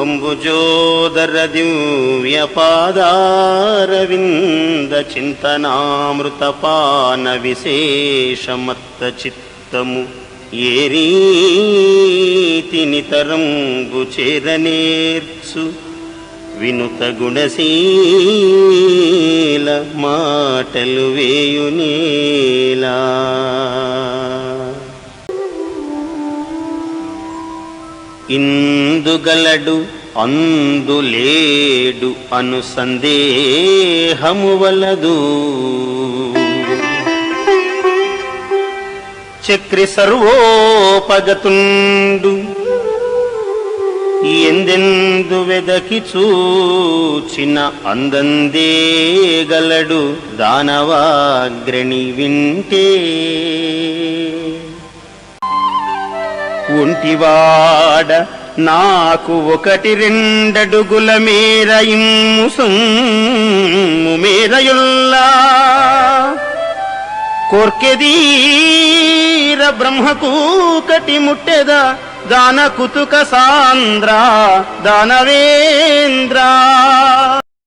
అంబుజోదర దివ్యపాదారవింద చింతనామృతపాన విశేషమత్త చిత్తము ఏ రీతి నితరంబు చేరనేర్చు వినుత గుణశీల మాటలు వేయునేలా. ఇందుగలడు అందులేడు అను సందేహము వలదు, చక్రి సర్వోపగతుండు ఎందెందు వెదకి చూచిన అందందేగలడు దానవాగ్రణి వింటే. ఒంటివాడ నాకు ఒకటి రెండడుగుల మేర ఇమ్ము సొమ్ము మేరయుల్లా, కోర్కెదీర బ్రహ్మకూకటి ముట్టెద దాన కుతుక సాంద్ర దానవేంద్ర.